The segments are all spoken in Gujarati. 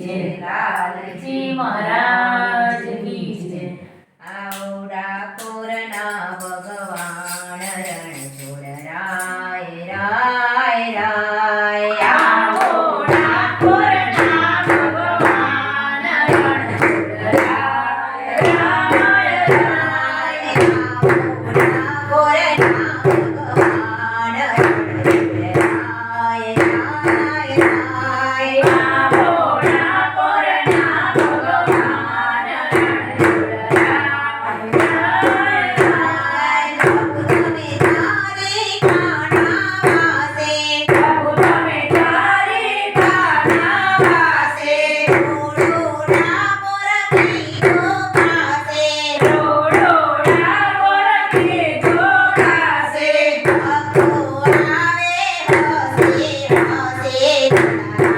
જય લાલજી મહારાજ કી જય આવડા કોરના ભગવાન રણ છોડ રાય રાય રાય આવડા કોરના ભગવાન રણ છોડ રાય રાય રાય આવડા કોરના ભગવાન રણ છોડ રાય રાય રાય આવડા કોરના ભગવાન રણ છોડ પ્રભુ તમે તારી ખાના વાસે રોડોડા ગોરખી જોડાસે ભક્તો આવે હસી હસી ગુણના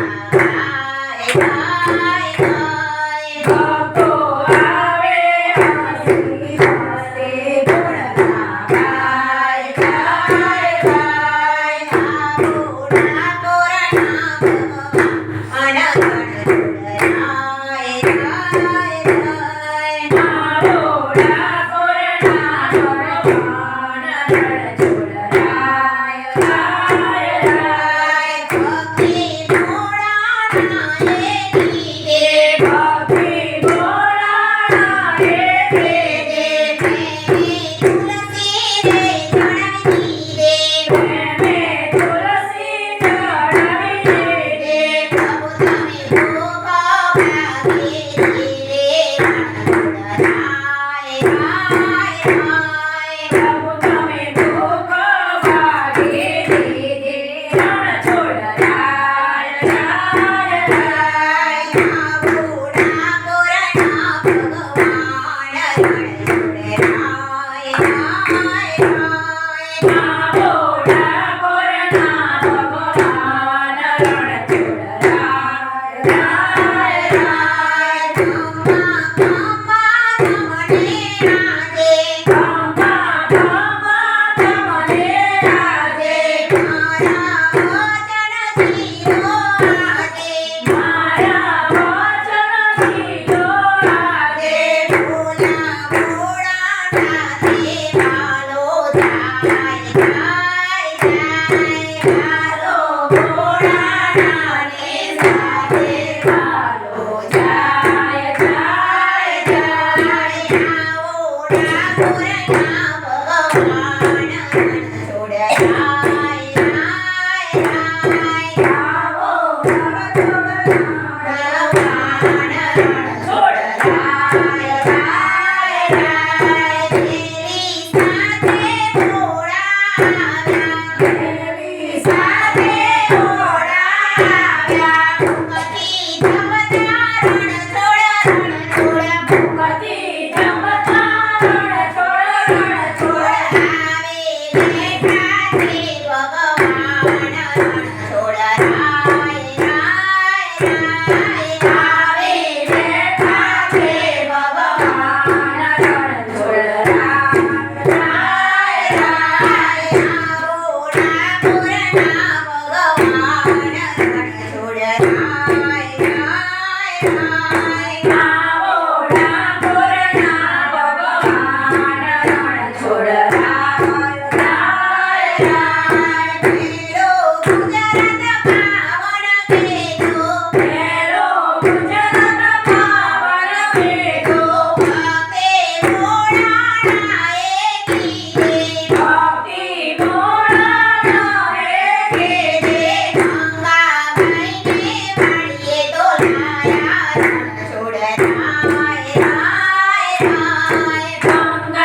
ગાય ગાય ગાય આવડા કોરના ભગવાન રણ છોડ રાય રાય રાય ભક્તિ ભોળાના એ પ્રેમે તુલસી ચડાવી દે પ્રભુ તમે દુઃખ ભાગી દીધે રણ છોડ રાય રાય રાય આવડા કોરના ભગવાન રણ છોડ રાય રાય રાય ખંભા ખંભા તમને રાજે મારા વચનથી જો આજે ચાલો ભોળાનાની સાથે ચાલો જાય જાય જાય આવો છોડ રાય રાય રાય દેવી સાથે ઓળાવ્યા મુકતી જમતા રણ છોડ આવે બેઠા છે ભગવાન રણ છોડ રાય રાય આવડા કોરના ભગવાન રણ છોડ રાય રાય મેલો ગુજરાત પાવન બેઠો ભક્તિ ભોળાના કીધે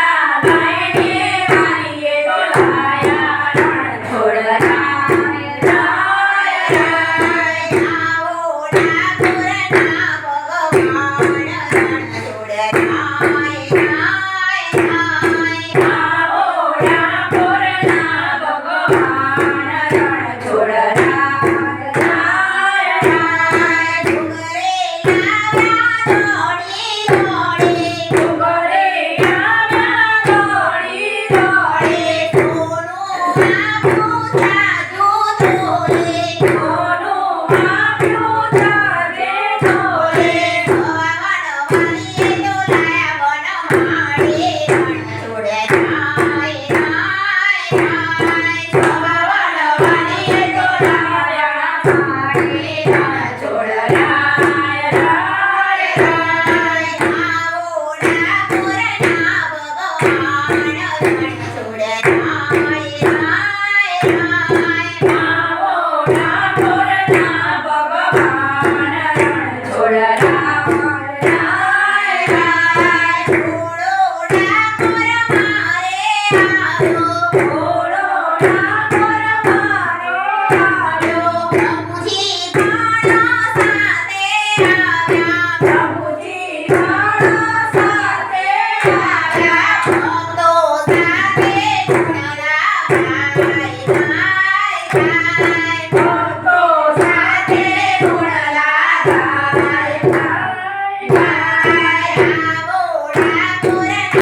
ગંગાબાઈને વાણીએ ડોલાયા રણ છોડ રાય રાય આવડા કોરના ભગવાન રણ છોડ રાય રાય ડુંગરે આવ્યા દોડી દોડી સોનું આપ્યું તારે છોડ